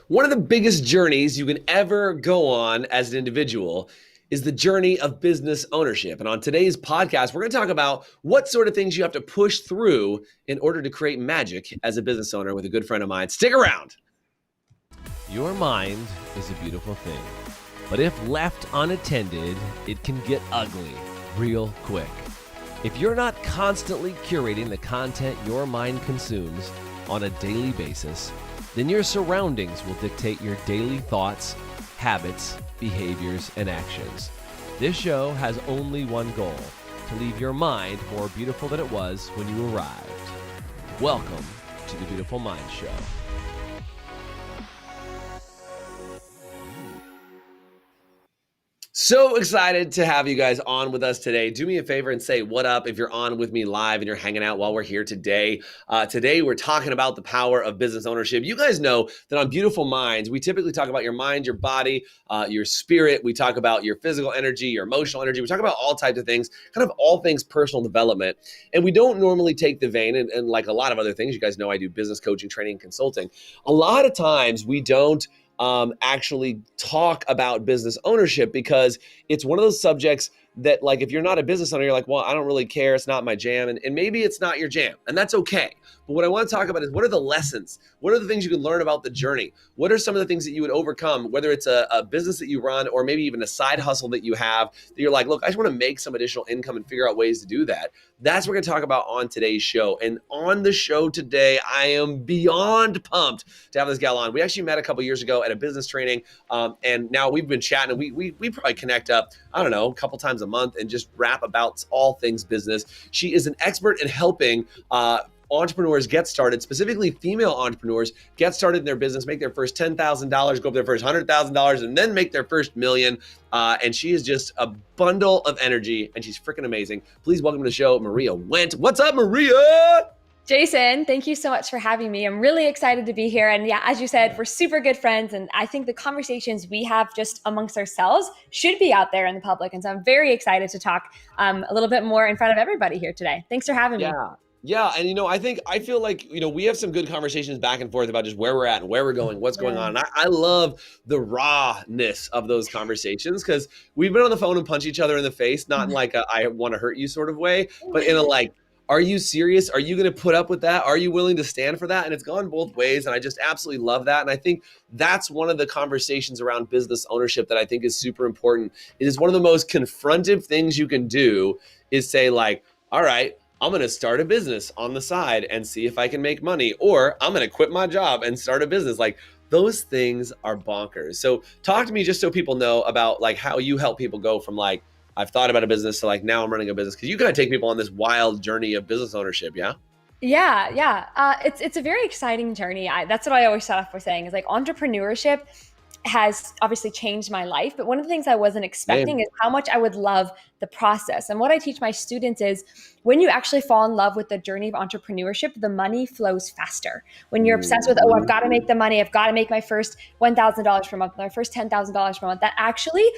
One of the biggest journeys you can ever go on as an individual is the journey of business ownership. And on today's podcast, we're going to talk about what sort of things you have to push through in order to create magic as a business owner with a good friend of mine. Stick around. Your mind is a beautiful thing, but if left unattended, it can get ugly real quick. If you're not constantly curating the content your mind consumes on a daily basis, then your surroundings will dictate your daily thoughts, habits, behaviors, and actions. This show has only one goal: to leave your mind more beautiful than it was when you arrived. Welcome to the Beautiful Mind Show. So excited to have you guys on with us today. Do me a favor and say what up if you're on with me live and you're hanging out while we're here today. Today, we're talking about the power of business ownership. You guys know that on Beautiful Minds, we typically talk about your mind, your body, your spirit. We talk about your physical energy, your emotional energy. We talk about all types of things, kind of all things personal development. And we don't normally take the vein, and like a lot of other things, you guys know I do business coaching, training, consulting. A lot of times we don't actually talk about business ownership because it's one of those subjects that, like, if you're not a business owner, you're like, well, I don't really care. It's not my jam. And maybe it's not your jam, and that's okay. But what I want to talk about is, what are the lessons? What are the things you can learn about the journey? What are some of the things that you would overcome, whether it's a business that you run or maybe even a side hustle that you have that you're like, look, I just want to make some additional income and figure out ways to do that. That's what we're going to talk about on today's show. And on the show today, I am beyond pumped to have this gal on. We actually met a couple years ago at a business training, and now we've been chatting. We probably connect up, I don't know, a couple times a month and just rap about all things business. She is an expert in helping entrepreneurs get started, specifically female entrepreneurs, get started in their business, make their first $10,000, go up their first $100,000, and then make their first million. And she is just a bundle of energy, and she's freaking amazing. Please welcome to the show, Maria Wendt. What's up, Maria? Jason, thank you so much for having me. I'm really excited to be here. And yeah, as you said, we're super good friends. And I think the conversations we have just amongst ourselves should be out there in the public. And so I'm very excited to talk a little bit more in front of everybody here today. Thanks for having me. Yeah. And, I feel like, we have some good conversations back and forth about just where we're at and where we're going, what's going on. And I love the rawness of those conversations because we've been on the phone and punch each other in the face, not in like a I want to hurt you sort of way, but in a like, are you serious? Are you going to put up with that? Are you willing to stand for that? And it's gone both ways. And I just absolutely love that. And I think that's one of the conversations around business ownership that I think is super important. It is one of the most confrontive things you can do is say like, all right, I'm going to start a business on the side and see if I can make money, or I'm going to quit my job and start a business. Like, those things are bonkers. So talk to me just so people know about like how you help people go from like, I've thought about a business to like, now I'm running a business, because you kind of take people on this wild journey of business ownership. Yeah. Yeah. It's a very exciting journey. That's what I always start off with saying is like, entrepreneurship has obviously changed my life. But one of the things I wasn't expecting is how much I would love the process. And what I teach my students is when you actually fall in love with the journey of entrepreneurship, the money flows faster. When you're obsessed with, I've got to make the money, I've got to make my first $1,000 per month, my first $10,000 per month, that actually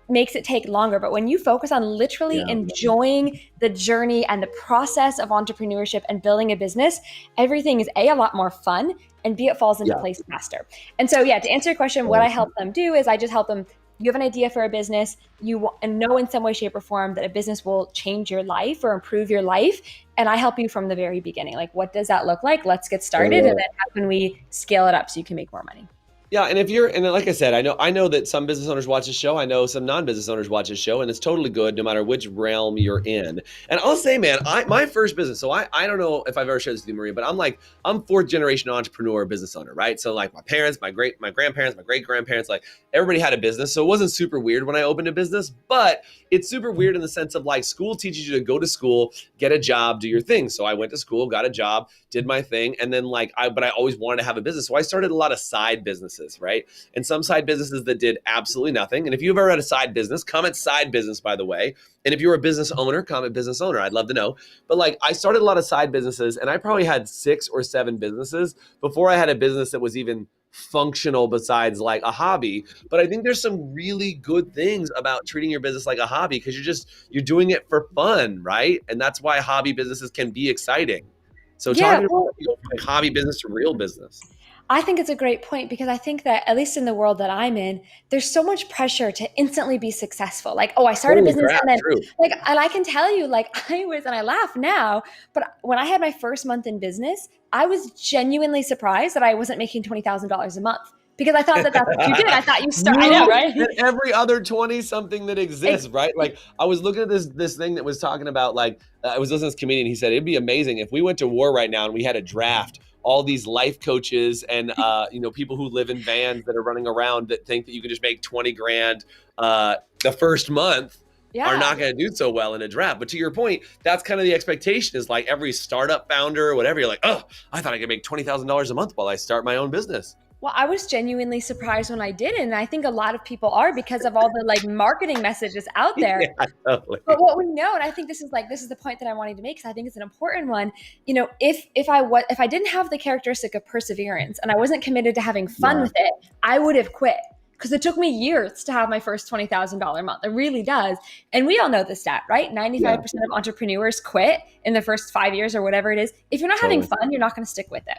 makes it take longer. But when you focus on literally enjoying the journey and the process of entrepreneurship and building a business, everything is a lot more fun, and B, it falls into place faster. And so, to answer your question, what I help them do is I just help them. You have an idea for a business, and know in some way, shape, or form that a business will change your life or improve your life. And I help you from the very beginning. Like, what does that look like? Let's get started. And then how can we scale it up so you can make more money? Yeah, and like I said, I know that some business owners watch this show. I know some non-business owners watch this show, and it's totally good no matter which realm you're in. And I'll say, man, my first business, so I don't know if I've ever shared this with you, Maria, but I'm fourth generation entrepreneur business owner, right? So like my parents, my grandparents, my great grandparents, like everybody had a business. So it wasn't super weird when I opened a business, but it's super weird in the sense of like school teaches you to go to school, get a job, do your thing. So I went to school, got a job, did my thing, and then but I always wanted to have a business. So I started a lot of side businesses, right? And some side businesses that did absolutely nothing. And if you've ever had a side business, comment side business, by the way. And if you're a business owner, comment business owner. I'd love to know. But like, I started a lot of side businesses, and I probably had 6 or 7 businesses before I had a business that was even functional besides like a hobby. But I think there's some really good things about treating your business like a hobby, because you're doing it for fun, right? And that's why hobby businesses can be exciting. So talk Yeah, to me well, about from like hobby business to real business. I think it's a great point because I think that at least in the world that I'm in, there's so much pressure to instantly be successful. Like, oh, I started a Holy business crap, and then true. like, and I can tell you, like, and I laugh now, but when I had my first month in business, I was genuinely surprised that I wasn't making $20,000 a month because I thought that that's what you did. I thought you start. I know, You right? and every other 20 something that exists, Ex- right? Like I was looking at this thing that was talking about like I was listening to this comedian. He said it'd be amazing if we went to war right now and we had a draft. All these life coaches and people who live in vans that are running around that think that you can just make 20 grand the first month are Yeah. not going to do so well in a draft. But to your point, that's kind of the expectation is like every startup founder or whatever, you're like, oh, I thought I could make $20,000 a month while I start my own business. Well, I was genuinely surprised when I did it. And I think a lot of people are because of all the like marketing messages out there. Yeah, totally. But what we know, and I think this is the point that I wanted to make because I think it's an important one. If I didn't have the characteristic of perseverance and I wasn't committed to having fun with it, I would have quit because it took me years to have my first $20,000 month. It really does, and we all know the stat, right? 95% of entrepreneurs quit in the first 5 years or whatever it is. If you're not having fun, you're not going to stick with it.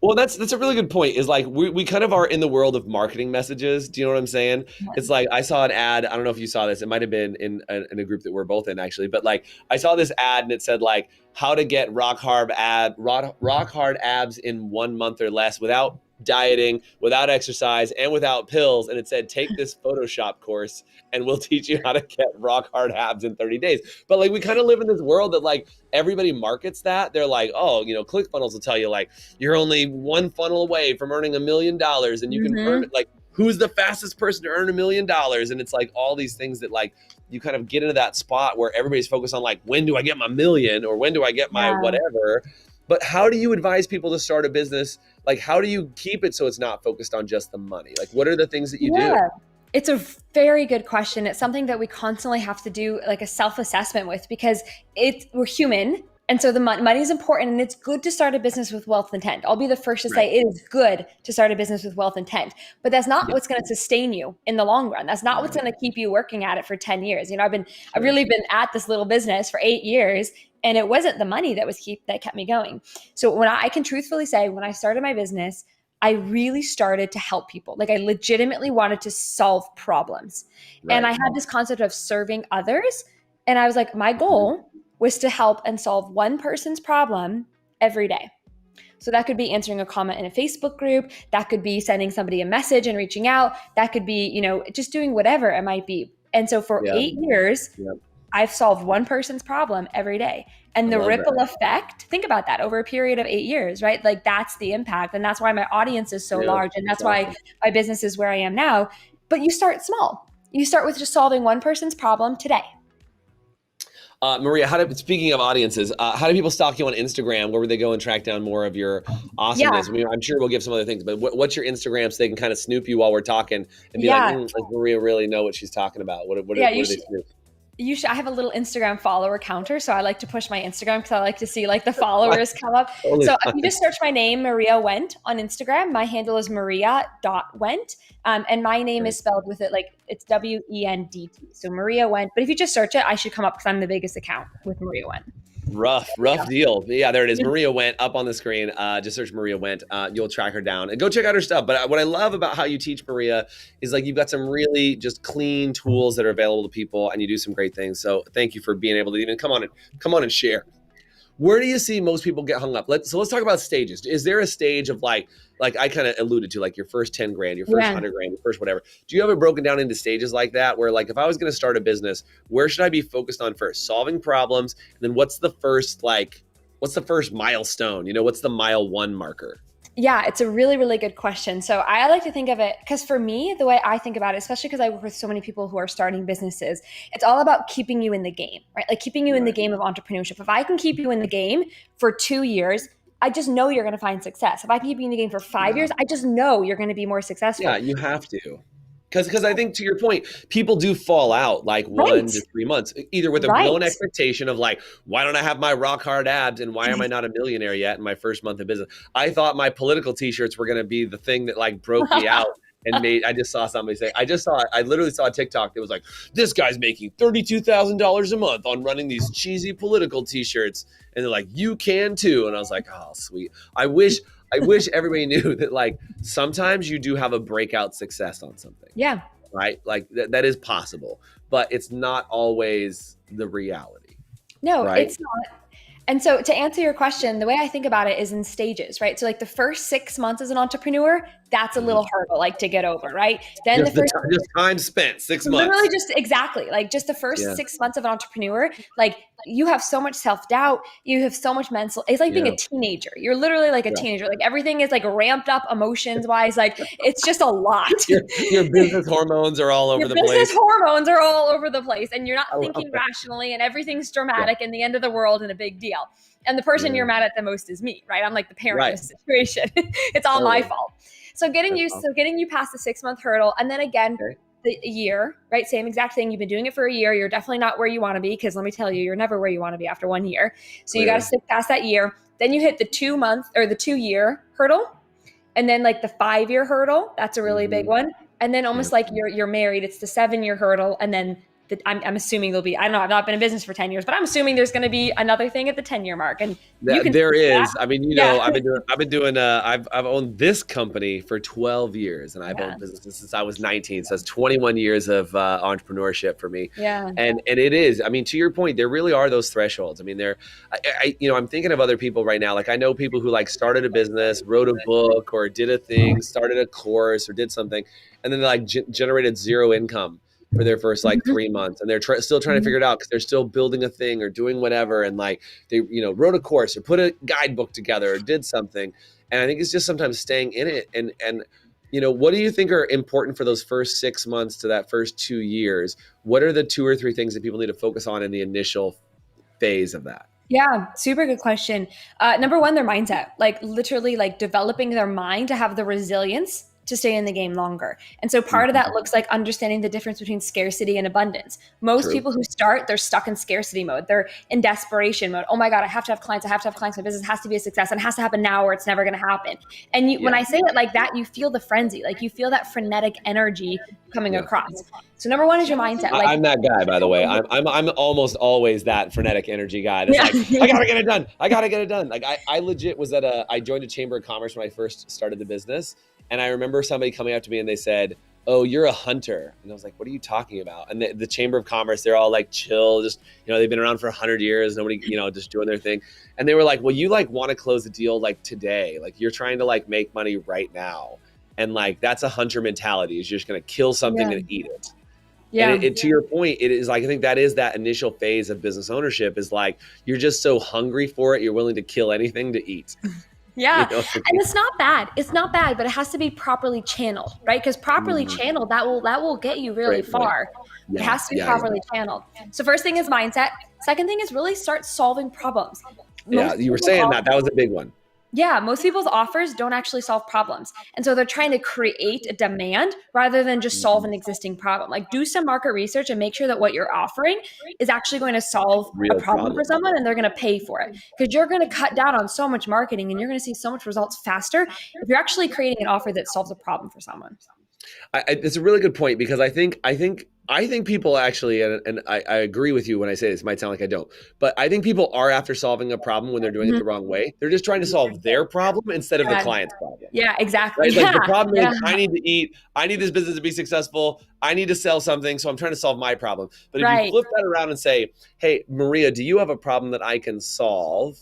Well, that's a really good point. Is like we kind of are in the world of marketing messages. Do you know what I'm saying? It's like I saw an ad. I don't know if you saw this. It might have been in a group that we're both in actually. But like I saw this ad and it said like how to get rock hard abs in 1 month or less without dieting, without exercise, and without pills. And it said take this Photoshop course and we'll teach you how to get rock hard abs in 30 days. But like we kind of live in this world that like everybody markets that. They're like, oh, ClickFunnels will tell you like you're only one funnel away from earning $1 million and you can earn it. Like who's the fastest person to earn $1 million? And it's like all these things that like you kind of get into that spot where everybody's focused on like, when do I get my million or when do I get my whatever? But how do you advise people to start a business? Like, how do you keep it so it's not focused on just the money? Like, what are the things that you do? It's a very good question. It's something that we constantly have to do like a self-assessment with because we're human. And so the money is important and it's good to start a business with wealth intent. I'll be the first to say it is good to start a business with wealth intent, but that's not what's going to sustain you in the long run. That's not what's going to keep you working at it for 10 years. I've really been at this little business for 8 years and it wasn't the money that kept me going. So when I can truthfully say, when I started my business, I really started to help people. Like I legitimately wanted to solve problems. Right. And I had this concept of serving others. And I was like, my goal was to help and solve one person's problem every day. So that could be answering a comment in a Facebook group. That could be sending somebody a message and reaching out. That could be, just doing whatever it might be. And so for 8 years, I've solved one person's problem every day. And the ripple effect, think about that over a period of 8 years, right? Like that's the impact. And that's why my audience is so large. And that's why my business is where I am now. But you start small. You start with just solving one person's problem today. Maria, speaking of audiences, how do people stalk you on Instagram? Where would they go and track down more of your awesomeness? I mean, I'm sure we'll give some other things, but what's your Instagram so they can kind of snoop you while we're talking and be like, does Maria really know what she's talking about? What do they snoop? I have a little Instagram follower counter. So I like to push my Instagram because I like to see like the followers come up. So if you just search my name, Maria Wendt on Instagram, my handle is maria.wendt. And my name is spelled with it, like it's Wendt. So Maria Wendt. But if you just search it, I should come up because I'm the biggest account with Maria Wendt. Rough deal. Yeah, there it is. Maria Wendt up on the screen. Just search Maria Wendt. You'll track her down and go check out her stuff. But what I love about how you teach, Maria, is like you've got some really just clean tools that are available to people and you do some great things. So thank you for being able to even come on and share. Where do you see most people get hung up? Let's talk about stages. Is there a stage of like I kind of alluded to, like your first 10 grand, your first 100 grand, your first whatever. Do you have it broken down into stages like that where like if I was going to start a business, where should I be focused on first? Solving problems. And then what's the first milestone? What's the mile 1 marker? Yeah, it's a really, really good question. So I like to think of it because for me, the way I think about it, especially because I work with so many people who are starting businesses, it's all about keeping you in the game, right? Like keeping you in the game of entrepreneurship. If I can keep you in the game for 2 years, I just know you're going to find success. If I can keep you in the game for 5 years, I just know you're going to be more successful. Yeah, you have to. Because I think to your point, people do fall out like 1 to 3 months, either with a blown expectation of like, why don't I have my rock hard abs and why am I not a millionaire yet in my first month of business? I thought my political t-shirts were going to be the thing that like broke me out. and I just saw somebody say, I literally saw a TikTok that was like, this guy's making $32,000 a month on running these cheesy political t-shirts. And they're like, you can too. And I was like, oh, sweet. I wish everybody knew that, like, sometimes you do have a breakout success on something. Yeah. Right? Like that is possible, but it's not always the reality. No, right? It's not. And so to answer your question, the way I think about it is in stages, right? So like the first 6 months as an entrepreneur, that's a little hurdle, like, to get over, right? Then just time spent 6 months. Literally just exactly like just the first 6 months of an entrepreneur, like, you have so much self-doubt, you have so much mental, it's like being a teenager. You're literally like a teenager. Like, everything is like ramped up emotions wise. Like, it's just a lot. Your business hormones are all over the place. Business hormones are all over the place, and you're not thinking rationally, and everything's dramatic and the end of the world and a big deal. And the person you're mad at the most is me, right? I'm like the parent in this situation. It's all my fault. So getting you past the 6 month hurdle, and then again, the year, right? Same exact thing. You've been doing it for a year. You're definitely not where you want to be, because let me tell you, you're never where you want to be after 1 year. So you got to stick past that year. Then you hit the 2 month or the 2 year hurdle, and then like the 5 year hurdle. That's a really big one. And then almost like you're married, it's the 7 year hurdle, and then I'm assuming there'll be, I don't know, I've not been in business for 10 years, but I'm assuming there's going to be another thing at the 10-year mark. And there is. I mean, I've owned this company for 12 years, and I've owned businesses since I was 19. So that's 21 years of entrepreneurship for me. Yeah. And it is, I mean, to your point, there really are those thresholds. I mean, I'm thinking of other people right now. Like, I know people who like started a business, wrote a book, or did a thing, started a course, or did something, and then they like generated zero income for their first like 3 months, and they're still trying to figure it out because they're still building a thing or doing whatever, and like they wrote a course or put a guidebook together or did something. And I think it's just sometimes staying in it. And what do you think are important for those first 6 months to that first 2 years? What are the 2 or 3 things that people need to focus on in the initial phase of that? Yeah, super good question. Number one, their mindset, like literally like developing their mind to have the resilience to stay in the game longer. And so part of that looks like understanding the difference between scarcity and abundance. Most people who start, they're stuck in scarcity mode. They're in desperation mode. Oh my God, I have to have clients. My business has to be a success, and it has to happen now or it's never going to happen. And when I say it like that, you feel the frenzy, like you feel that frenetic energy coming across. So number one is your mindset. Like, I'm that guy, by the way. I'm almost always that frenetic energy guy. That's like, I gotta get it done. Like I legit was I joined a chamber of commerce when I first started the business. And I remember somebody coming up to me and they said, oh, you're a hunter. And I was like, what are you talking about? And the Chamber of Commerce, they're all like chill, just, they've been around for 100 years, nobody, just doing their thing. And they were like, well, you like want to close a deal like today. Like, you're trying to like make money right now. And like, that's a hunter mentality, is you're just going to kill something and eat it. Yeah. And to your point, it is like, I think that is that initial phase of business ownership, is like, you're just so hungry for it. You're willing to kill anything to eat. Yeah. And it's not bad. It's not bad, but it has to be properly channeled, right? Because properly channeled, that will get you really far. Yeah. It has to be properly channeled. So first thing is mindset. Second thing is really start solving problems. You were saying that was a big one. Yeah, most people's offers don't actually solve problems. And so they're trying to create a demand rather than just solve an existing problem. Like, do some market research and make sure that what you're offering is actually going to solve a problem for someone, and they're going to pay for it. Because you're going to cut down on so much marketing, and you're going to see so much results faster if you're actually creating an offer that solves a problem for someone. It's a really good point, because I think people actually, and I agree with you when I say this, it might sound like I don't, but I think people are after solving a problem when they're doing it the wrong way. They're just trying to solve their problem instead of the client's problem. Yeah, exactly. Right? Like, the problem is, I need to eat, I need this business to be successful, I need to sell something, so I'm trying to solve my problem. But if you flip that around and say, hey, Maria, do you have a problem that I can solve?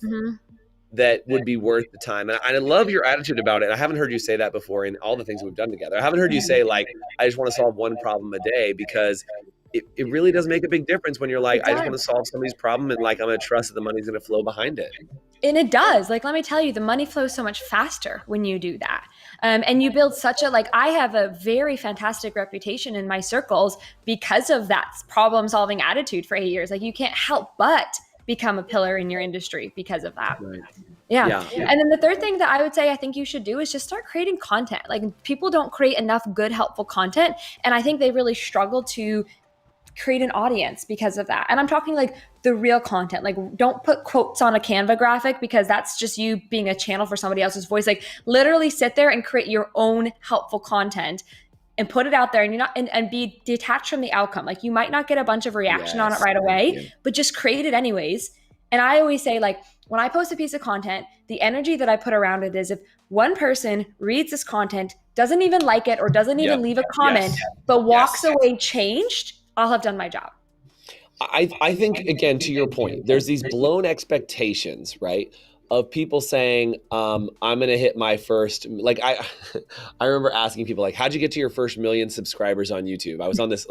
That would be worth the time. And I love your attitude about it. I haven't heard you say that before in all the things we've done together. I haven't heard you say like, I just want to solve one problem a day, because it really does make a big difference when you're like, I just want to solve somebody's problem, and like, I'm going to trust that the money's going to flow behind it. And it does. Like, let me tell you, the money flows so much faster when you do that. And you build such a, like, I have a very fantastic reputation in my circles because of that problem solving attitude for 8 years. Like, you can't help but become a pillar in your industry because of that. Right. Yeah. And then the third thing that I would say I think you should do is just start creating content. Like, people don't create enough good, helpful content. And I think they really struggle to create an audience because of that. And I'm talking like the real content. Like, don't put quotes on a Canva graphic, because that's just you being a channel for somebody else's voice. Like, literally sit there and create your own helpful content and put it out there, and you're not and be detached from the outcome. Like, you might not get a bunch of reaction on it right away, but just create it anyways. And I always say, like, when I post a piece of content, the energy that I put around it is, if one person reads this content, doesn't even like it or doesn't even leave a comment, but walks away changed, I'll have done my job. I think, again, to your point, there's these blown expectations, right? Of people saying, I'm going to hit my first, like, I remember asking people, like, how'd you get to your first 1 million subscribers on YouTube? I was on this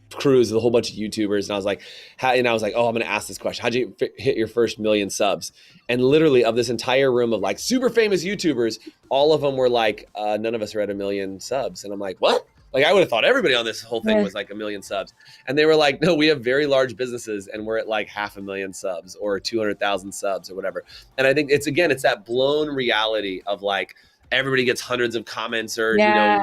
cruise with a whole bunch of YouTubers, and I was like, oh, I'm going to ask this question. How'd you hit your first 1 million subs? And literally, of this entire room of like super famous YouTubers, all of them were like, none of us are at 1 million subs. And I'm like, what? Like, I would have thought everybody on this whole thing was like 1 million subs. And they were like, no, we have very large businesses and we're at like 500,000 subs or 200,000 subs or whatever. And I think it's that blown reality of like, everybody gets hundreds of comments or,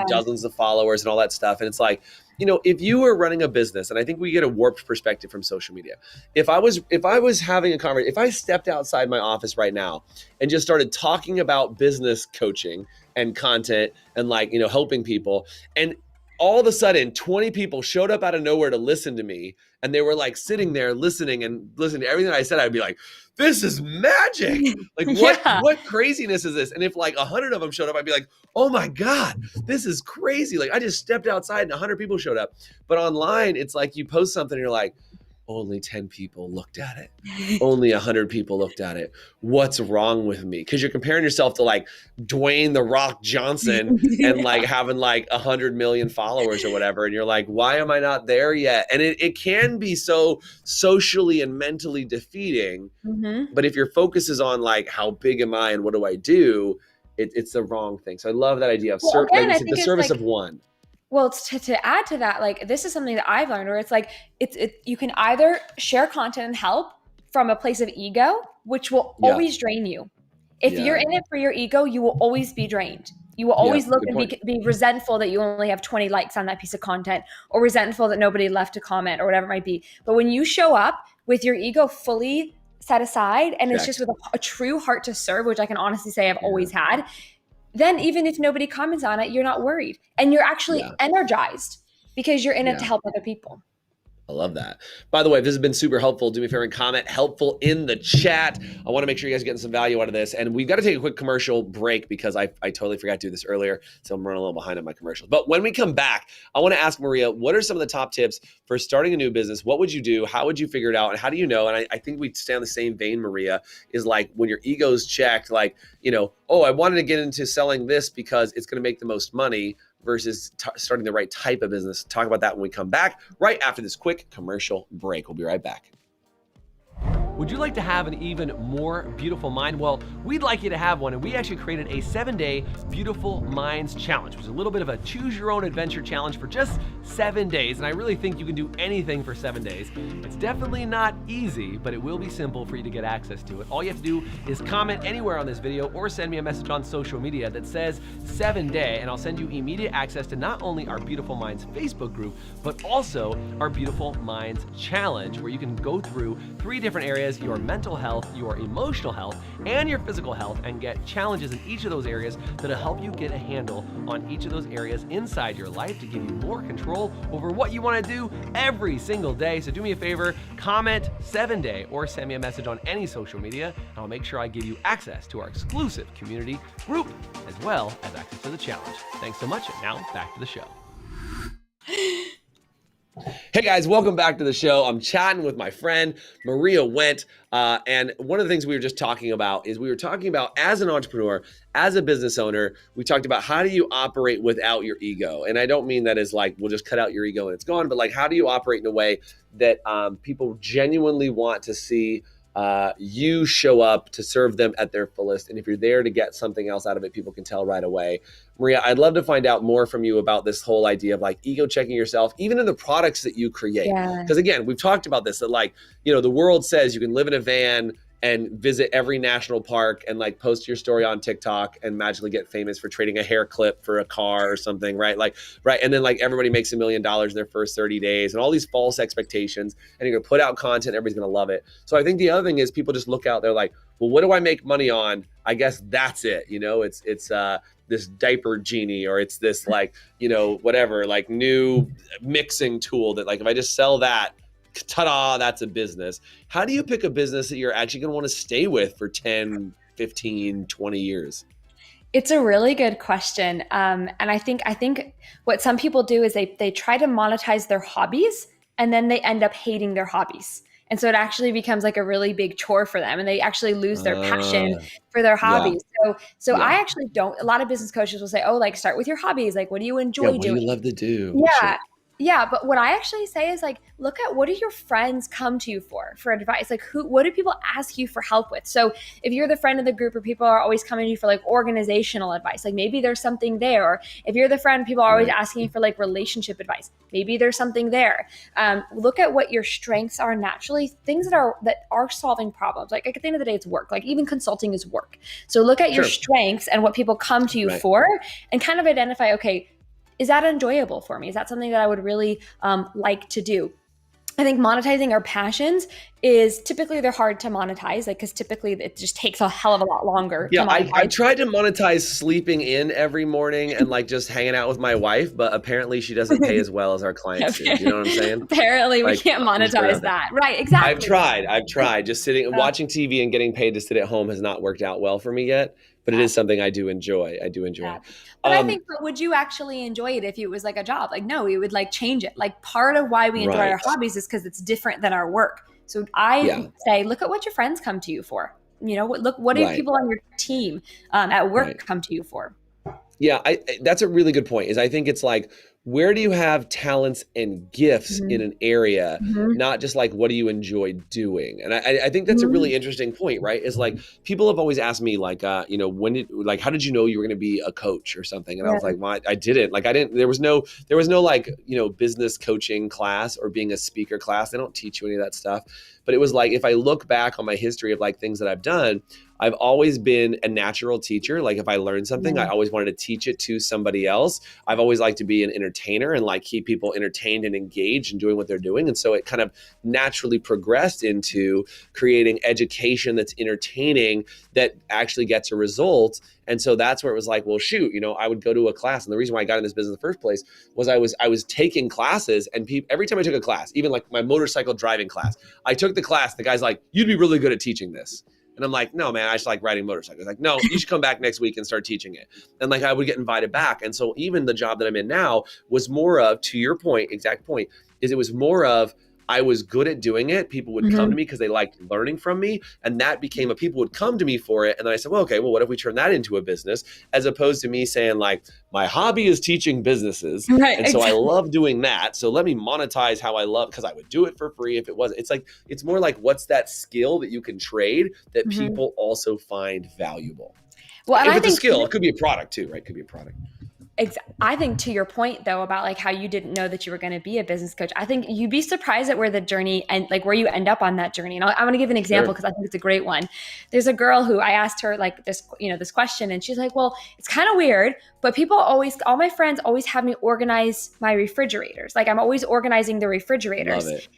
dozens of followers and all that stuff. And it's like, if you were running a business, and I think we get a warped perspective from social media. If I was having a conversation, if I stepped outside my office right now and just started talking about business coaching and content and like, helping people, and all of a sudden 20 people showed up out of nowhere to listen to me, and they were like sitting there listening to everything I said, I'd be like, this is magic. Like, what craziness is this? And if like 100 of them showed up, I'd be like, oh my God, this is crazy. Like, I just stepped outside and 100 people showed up. But online, it's like you post something and you're like, only 10 people looked at it. Only 100 people looked at it. What's wrong with me? Because you're comparing yourself to like Dwayne "The Rock" Johnson and like having like 100 million followers or whatever. And you're like, why am I not there yet? And it can be so socially and mentally defeating. But if your focus is on like, how big am I and what do I do? It's the wrong thing. So I love that idea of the service of one. Well, to add to that, like, this is something that I've learned, where it's like, you can either share content and help from a place of ego, which will always drain you. If you're in it for your ego, you will always be drained. You will always look and be resentful that you only have 20 likes on that piece of content, or resentful that nobody left a comment or whatever it might be. But when you show up with your ego fully set aside, and it's just with a true heart to serve, which I can honestly say I've always had, then even if nobody comments on it, you're not worried. And you're actually energized because you're in it to help other people. I love that. By the way, if this has been super helpful, do me a favor and comment helpful in the chat. I want to make sure you guys are getting some value out of this. And we've got to take a quick commercial break because I totally forgot to do this earlier. So I'm running a little behind on my commercials. But when we come back, I want to ask Maria, what are some of the top tips for starting a new business? What would you do? How would you figure it out? And how do you know? And I think we stay on the same vein, Maria, is like when your ego's checked, like, oh, I wanted to get into selling this because it's going to make the most money, versus starting the right type of business. Talk about that when we come back right after this quick commercial break. We'll be right back. Would you like to have an even more beautiful mind? Well, we'd like you to have one, and we actually created a 7-day Beautiful Minds Challenge, which is a little bit of a choose your own adventure challenge for just 7 days. And I really think you can do anything for 7 days. It's definitely not easy, but it will be simple for you to get access to it. All you have to do is comment anywhere on this video or send me a message on social media that says 7-day, and I'll send you immediate access to not only our Beautiful Minds Facebook group, but also our Beautiful Minds Challenge, where you can go through 3 different areas: your mental health, your emotional health, and your physical health, and get challenges in each of those areas that'll help you get a handle on each of those areas inside your life to give you more control over what you want to do every single day. So do me a favor, comment 7-day or send me a message on any social media, and I'll make sure I give you access to our exclusive community group as well as access to the challenge. Thanks so much, and now back to the show. Hey guys, welcome back to the show. I'm chatting with my friend, Maria Wendt. And one of the things we were just talking about is as an entrepreneur, as a business owner, we talked about how do you operate without your ego? And I don't mean that as like, we'll just cut out your ego and it's gone, but like, how do you operate in a way that people genuinely want to see you show up to serve them at their fullest? And if you're there to get something else out of it, people can tell right away. Maria, I'd love to find out more from you about this whole idea of like ego checking yourself, even in the products that you create. Because again, we've talked about this, that like, the world says you can live in a van and visit every national park and like post your story on TikTok and magically get famous for trading a hair clip for a car or something, right? And then like everybody makes $1 million in their first 30 days and all these false expectations, and you're gonna put out content, everybody's gonna love it. So I think the other thing is people just look out there like, well, what do I make money on? I guess that's it. this diaper genie, or it's this like, whatever, like new mixing tool that like, if I just sell that, ta-da, that's a business. How do you pick a business that you're actually going to want to stay with for 10, 15, 20 years? It's a really good question. And I think what some people do is they try to monetize their hobbies and then they end up hating their hobbies. And so it actually becomes like a really big chore for them and they actually lose their passion for their hobbies. So I actually don't, a lot of business coaches will say, oh, like start with your hobbies. Like, what do you enjoy doing? What do you love to do? Yeah. Sure. Yeah, but what I actually say is like, look at what do your friends come to you for advice? Like what do people ask you for help with? So if you're the friend of the group where people are always coming to you for like organizational advice, like maybe there's something there. Or if you're the friend, people are always asking you for like relationship advice, maybe there's something there. Look at what your strengths are naturally, things that are solving problems. Like at the end of the day, it's work. Like even consulting is work. So look at your strengths and what people come to you for and kind of identify, okay, is that enjoyable for me? Is that something that I would really like to do? I think monetizing our passions is typically they're hard to monetize, like because typically it just takes a hell of a lot longer. Yeah, I've tried to monetize sleeping in every morning and like just hanging out with my wife, but apparently she doesn't pay as well as our clients do. You know what I'm saying? Apparently we can't monetize that. Right, exactly. I've tried. Just sitting and watching TV and getting paid to sit at home has not worked out well for me yet, but it is something I do enjoy. Yeah. But I think, but would you actually enjoy it if it was like a job? Like, no, we would like change it. Like part of why we enjoy our hobbies is because it's different than our work. So I say, look at what your friends come to you for. What do people on your team at work come to you for? Yeah, that's a really good point. I think it's like, where do you have talents and gifts in an area, not just like, what do you enjoy doing? And I think that's a really interesting point, right? Is like, people have always asked me like, how did you know you were going to be a coach or something? And I was like, well, I didn't. Like, there was no like, business coaching class or being a speaker class. They don't teach you any of that stuff. But it was like, if I look back on my history of like things that I've done, I've always been a natural teacher. Like if I learned something, I always wanted to teach it to somebody else. I've always liked to be an entertainer and like keep people entertained and engaged and doing what they're doing. And so it kind of naturally progressed into creating education that's entertaining that actually gets a result. And so that's where it was like, well, shoot, I would go to a class. And the reason why I got in this business in the first place was I was taking classes, and every time I took a class, even like my motorcycle driving class, I took the class, the guy's like, you'd be really good at teaching this. And I'm like, no, man, I just like riding motorcycles. Like, no, you should come back next week and start teaching it. And like, I would get invited back. And so even the job that I'm in now was more of, to your point, exact point, is it was more of, I was good at doing it. People would come to me because they liked learning from me. And that became people would come to me for it. And then I said, well, okay, well, what if we turn that into a business? As opposed to me saying like, my hobby is teaching businesses. Right, and so I love doing that. So let me monetize how I love, because I would do it for free if it wasn't. It's like, it's more like, what's that skill that you can trade that people also find valuable? Well, if it's a skill, it could be a product too, right? It could be a product. I think to your point though, about like how you didn't know that you were going to be a business coach, I think you'd be surprised at where the journey and like where you end up on that journey. And I'm going to give an example because I think it's a great one. There's a girl who I asked her like this question, and she's like, well, it's kind of weird, but all my friends always have me organize my refrigerators. Like I'm always organizing the refrigerators. Love it.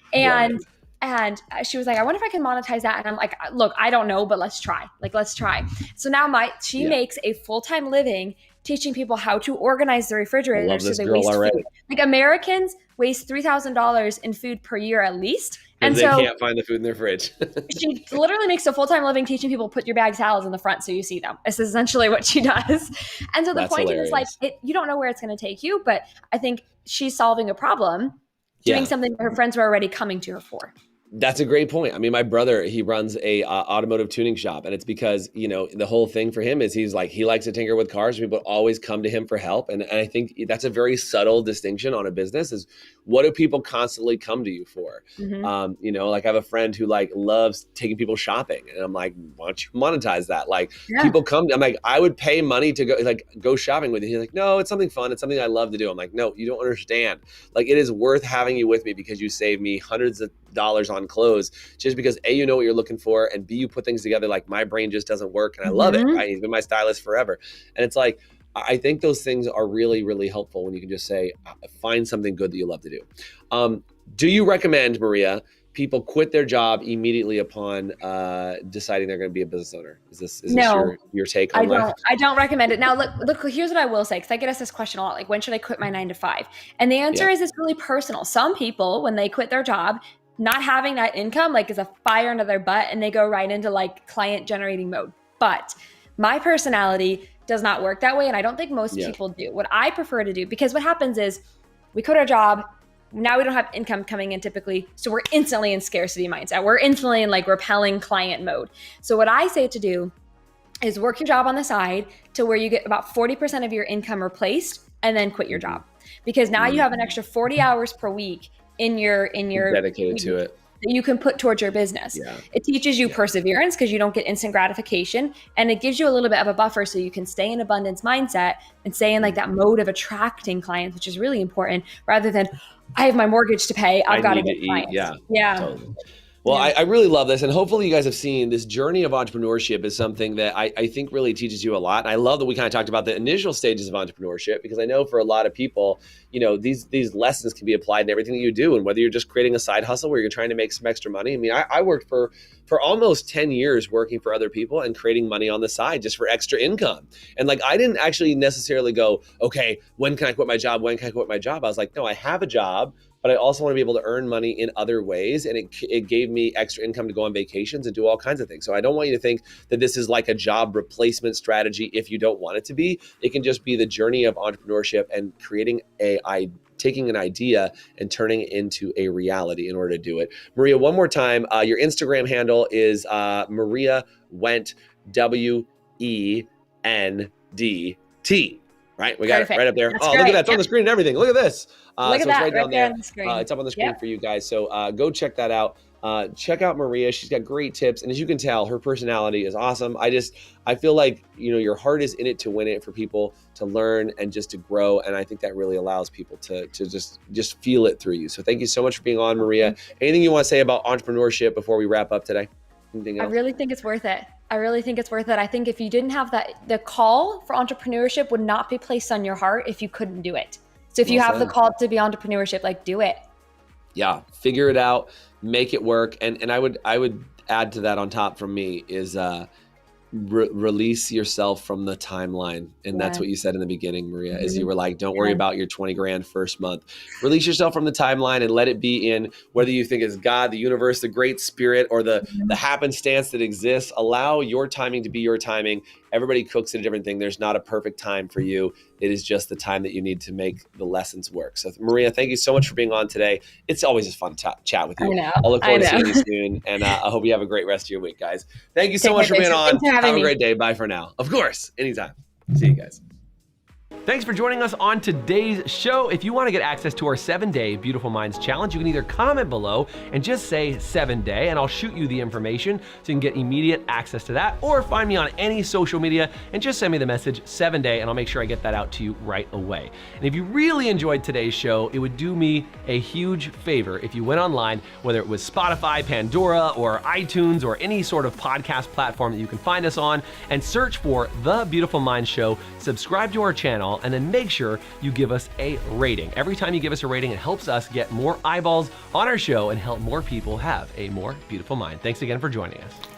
And she was like, I wonder if I can monetize that. And I'm like, look, I don't know, but let's try. So now she makes a full-time living teaching people how to organize the refrigerator so they waste food. Like Americans waste $3,000 in food per year at least. And they can't find the food in their fridge. She literally makes a full-time living teaching people put your bag salads in the front so you see them. It's essentially what she does. And so the point is like, you don't know where it's going to take you, but I think she's solving a problem, doing something that her friends were already coming to her for. That's a great point. I mean, my brother, he runs a automotive tuning shop, and it's because, the whole thing for him is he likes to tinker with cars. People always come to him for help. And I think that's a very subtle distinction on a business is, what do people constantly come to you for? Like I have a friend who like loves taking people shopping, and I'm like, why don't you monetize that? Like people come, I'm like, I would pay money to go shopping with you. He's like, no, it's something fun. It's something I love to do. I'm like, no, you don't understand. Like it is worth having you with me because you save me hundreds of dollars on clothes just because A, you know what you're looking for, and B, you put things together. Like my brain just doesn't work, and I love it. Right? He's been my stylist forever. And it's like, I think those things are really, really helpful when you can just say, find something good that you love to do. Do you recommend, Maria, people quit their job immediately upon deciding they're going to be a business owner. Is this No, your take on that? I don't recommend it. Now, look, here's what I will say, because I get asked this question a lot, like, when should I quit my 9 to 5? And the answer is, it's really personal. Some people, when they quit their job, not having that income, like, is a fire under their butt, and they go right into like client generating mode. But my personality does not work that way. And I don't think most people do. What I prefer to do, because what happens is we quit our job. Now we don't have income coming in typically. So we're instantly in scarcity mindset. We're instantly in like repelling client mode. So what I say to do is work your job on the side to where you get about 40% of your income replaced, and then quit your job. Because now you have an extra 40 hours per week in your dedicated to it that you can put towards your business. It teaches you perseverance, because you don't get instant gratification, and it gives you a little bit of a buffer so you can stay in abundance mindset and stay in like that mode of attracting clients, which is really important, rather than I have my mortgage to pay, I've got to get clients. Totally. Well, I really love this. And hopefully you guys have seen this journey of entrepreneurship is something that I think really teaches you a lot. And I love that we kind of talked about the initial stages of entrepreneurship, because I know for a lot of people, you know, these lessons can be applied in everything that you do. And whether you're just creating a side hustle where you're trying to make some extra money. I mean, I worked for almost 10 years working for other people and creating money on the side just for extra income. And like, I didn't actually necessarily go, okay, when can I quit my job? When can I quit my job? I was like, no, I have a job, but I also want to be able to earn money in other ways. And it gave me extra income to go on vacations and do all kinds of things. So I don't want you to think that this is like a job replacement strategy if you don't want it to be. It can just be the journey of entrepreneurship and creating taking an idea and turning it into a reality in order to do it. Maria, one more time, your Instagram handle is Maria Wendt, Wendt, right? We got it right up there. That's great. Look at that. It's on the screen and everything. Look at this. Look at that, it's right there on the screen. It's up on the screen for you guys. So go check that out. Check out Maria. She's got great tips. And as you can tell, her personality is awesome. I feel like, you know, your heart is in it to win it, for people to learn and just to grow. And I think that really allows people to just feel it through you. So thank you so much for being on, Maria. Anything you want to say about entrepreneurship before we wrap up today? Anything else? I really think it's worth it. I think if you didn't have that, the call for entrepreneurship would not be placed on your heart if you couldn't do it. So if you have the call to be entrepreneurship, like, do it. Yeah. Figure it out, make it work. And I would add to that on top from me is release yourself from the timeline. And that's what you said in the beginning, Maria, is you were like, don't worry about your 20 grand first month. Release yourself from the timeline and let it be in whether you think it's God, the universe, the great spirit, or the happenstance that exists. Allow your timing to be your timing. Everybody cooks at a different thing. There's not a perfect time for you. It is just the time that you need to make the lessons work. So Maria, thank you so much for being on today. It's always just fun to chat with you. I know. I'll look forward to seeing you soon. And I hope you have a great rest of your week, guys. Thank you so much for being on. Have a great day. Bye for now. Of course, anytime. See you guys. Thanks for joining us on today's show. If you want to get access to our 7-day Beautiful Minds Challenge, you can either comment below and just say 7-day, and I'll shoot you the information so you can get immediate access to that, or find me on any social media and just send me the message 7-day, and I'll make sure I get that out to you right away. And if you really enjoyed today's show, it would do me a huge favor if you went online, whether it was Spotify, Pandora, or iTunes, or any sort of podcast platform that you can find us on, and search for The Beautiful Minds Show, subscribe to our channel, and then make sure you give us a rating. Every time you give us a rating, it helps us get more eyeballs on our show and help more people have a more beautiful mind. Thanks again for joining us.